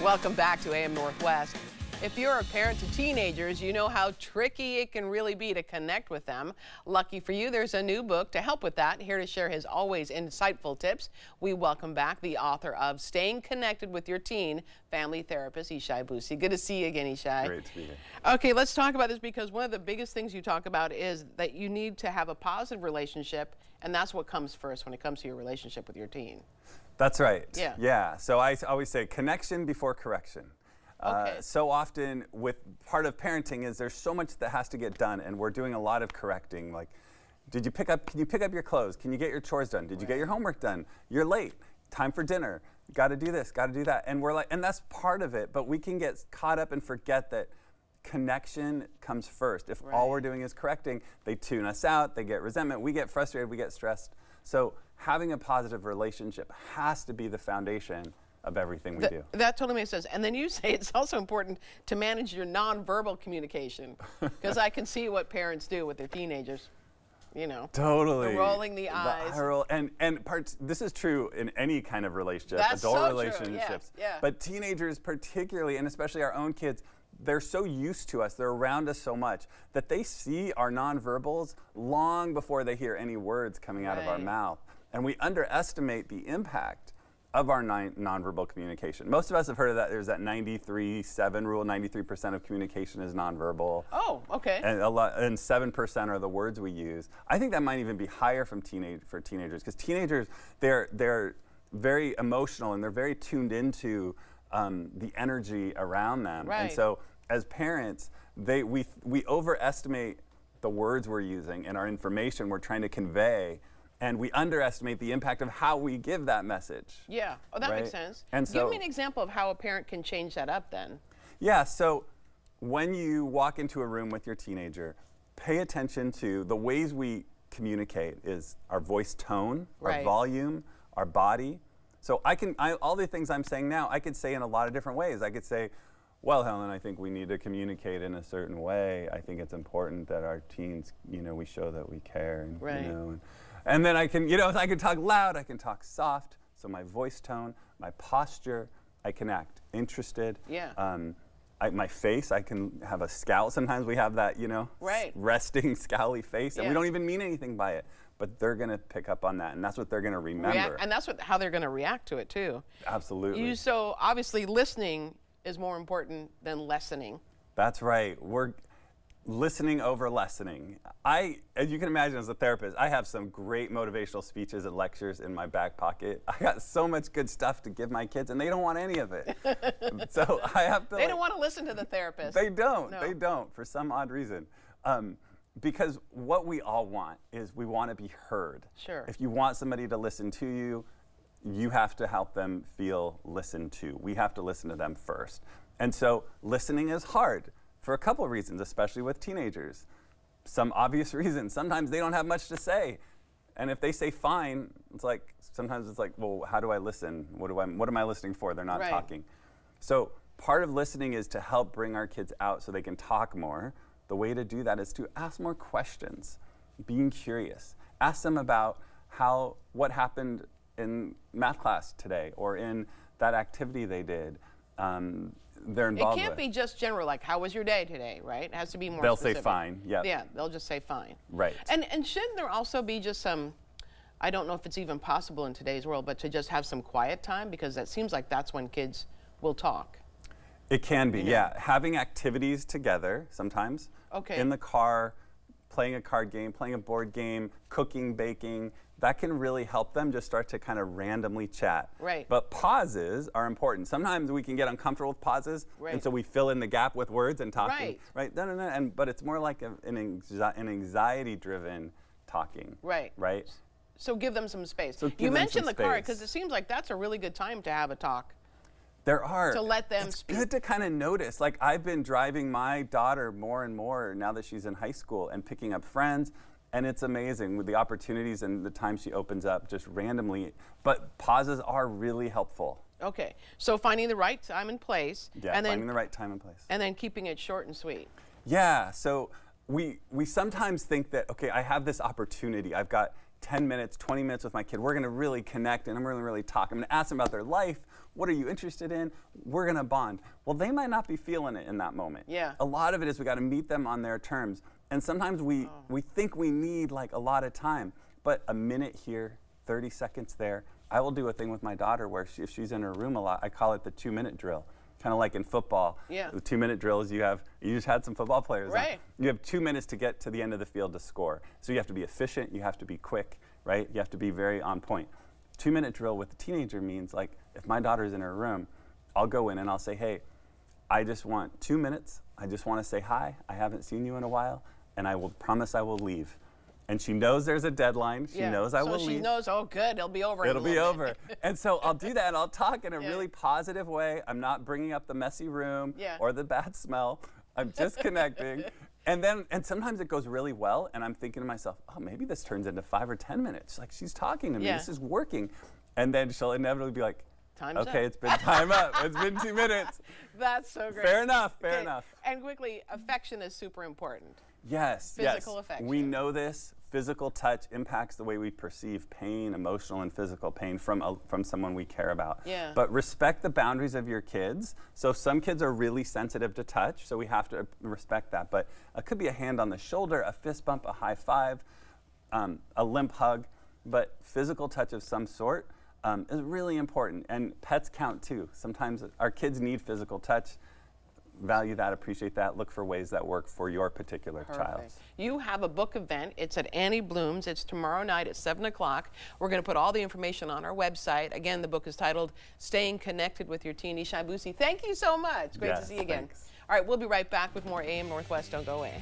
Welcome back to AM Northwest. If you're a parent to teenagers, you know how tricky it can really be to connect with them. Lucky for you, there's a new book to help with that. Here to share his always insightful tips, we welcome back the author of Staying Connected with Your Teen, family therapist Yshai Boussi. Good to see you again, Yshai. Great to be here. Okay, let's talk about this because one of the biggest things you talk about is that you need to have a positive relationship, and that's what comes first when it comes to your relationship with your teen. That's right. Yeah. Yeah. So I always say connection before correction. Okay. So often with part of parenting is there's so much that has to get done, and we're doing a lot of correcting. Like, can you pick up your clothes? Can you get your chores done? Did you get your homework done? You're late. Time for dinner. Got to do this, got to do that. And we're like, and that's part of it, but we can get caught up and forget that connection comes first. If all we're doing is correcting, they tune us out, they get resentment, we get frustrated, we get stressed. So having a positive relationship has to be the foundation of everything we do. That totally makes sense. And then you say it's also important to manage your nonverbal communication, because I can see what parents do with their teenagers. You know, totally. The rolling the eyes. This is true in any kind of relationship, That's adult so relationships. True. Yeah. But teenagers particularly, and especially our own kids, they're so used to us, they're around us so much, that they see our nonverbals long before they hear any words coming out of our mouth. And we underestimate the impact of our nonverbal communication. Most of us have heard of that. There's that 93-7 rule. 93% of communication is nonverbal. Oh, okay. And 7% are the words we use. I think that might even be higher for teenagers, because teenagers, they're very emotional and they're very tuned into the energy around them. Right. And so as parents, we overestimate the words we're using and our information we're trying to convey, and we underestimate the impact of how we give that message. Yeah, oh, that makes sense. And so, give me an example of how a parent can change that up then. Yeah, so when you walk into a room with your teenager, pay attention to the ways we communicate is our voice tone, our volume, our body. So all the things I'm saying now, I could say in a lot of different ways. I could say, well, Helen, I think we need to communicate in a certain way. I think it's important that our teens, we show that we care. And, and then I can talk loud, I can talk soft. So my voice tone, my posture, I can act interested. Yeah. My face, I can have a scowl. Sometimes we have that, resting, scowly face, and we don't even mean anything by it. But they're going to pick up on that, and that's what they're going to remember. And that's how they're going to react to it, too. Absolutely. So obviously listening is more important than lessening. That's right. We're listening over lessening. As you can imagine, as a therapist, I have some great motivational speeches and lectures in my back pocket. I got so much good stuff to give my kids, and they don't want any of it. So I have to. They don't want to listen to the therapist. They don't. No. They don't, for some odd reason. Because what we all want is we want to be heard. Sure. If you want somebody to listen to you, you have to help them feel listened to. We have to listen to them first. And so listening is hard for a couple of reasons, especially with teenagers. Some obvious reasons. Sometimes they don't have much to say. And if they say fine, sometimes it's like, well, how do I listen? What am I listening for? They're not talking. So part of listening is to help bring our kids out so they can talk more. The way to do that is to ask more questions, being curious. Ask them about what happened in math class today or in that activity they did. They're involved. It can't be just general, like, how was your day today, right? It has to be more They'll specific. say fine, yeah. Yeah, they'll just say fine. Right. And shouldn't there also be just some, I don't know if it's even possible in today's world, but to just have some quiet time, because that seems like that's when kids will talk. It can be, yeah. Having activities together sometimes. Okay. In the car, playing a card game, playing a board game, cooking, baking, that can really help them just start to kind of randomly chat. Right. But pauses are important. Sometimes we can get uncomfortable with pauses, and so we fill in the gap with words and talking. Right. No. But it's more like an anxiety-driven talking. Right. Right. So give them some space. So you mentioned the car, because it seems like that's a really good time to have a talk. There are. To let them speak. It's good to kind of notice. Like, I've been driving my daughter more and more now that she's in high school and picking up friends, and it's amazing with the opportunities and the time she opens up just randomly. But pauses are really helpful. Okay. So finding the right time and place. Yeah, and finding the right time and place. And then keeping it short and sweet. Yeah. So we sometimes think that, okay, I have this opportunity. I've got 10 minutes, 20 minutes with my kid. We're gonna really connect and I'm gonna really talk. I'm gonna ask them about their life. What are you interested in? We're gonna bond. Well, they might not be feeling it in that moment. Yeah. A lot of it is we gotta meet them on their terms. And sometimes we think we need like a lot of time, but a minute here, 30 seconds there. I will do a thing with my daughter where if she's in her room a lot, I call it the 2-minute drill. Kind of like in football. Yeah. The 2-minute drill is you just had some football players. Right. On. You have 2 minutes to get to the end of the field to score. So you have to be efficient, you have to be quick, right? You have to be very on point. 2-minute drill with a teenager means like if my daughter's in her room, I'll go in and I'll say, hey, I just want 2 minutes. I just want to say hi. I haven't seen you in a while, and I will promise I will leave. And she knows there's a deadline. She knows I will leave. So she knows, oh good, it'll be over in a It'll be little over. bit. And so I'll do that and I'll talk in a really positive way. I'm not bringing up the messy room or the bad smell. I'm just connecting. And sometimes it goes really well and I'm thinking to myself, oh, maybe this turns into 5 or 10 minutes. Like she's talking to me, this is working. And then she'll inevitably be like, Time's okay, up. it's been time up. It's been 2 minutes. That's so great. Fair enough, fair enough. And quickly, affection is super important. Yes, Physical affection. We know this. Physical touch impacts the way we perceive pain, emotional and physical pain from someone we care about. Yeah. But respect the boundaries of your kids. So some kids are really sensitive to touch, so we have to respect that. But it could be a hand on the shoulder, a fist bump, a high five, a limp hug. But physical touch of some sort is really important. And pets count too. Sometimes our kids need physical touch. Value that, appreciate that, look for ways that work for your particular child. You have a book event. It's at Annie Bloom's. It's tomorrow night at 7 o'clock. We're going to put all the information on our website. Again, the book is titled Staying Connected with Your Teen. Yshai Boussi, thank you so much. Great to see you again. Thanks. All right, we'll be right back with more AM Northwest. Don't go away.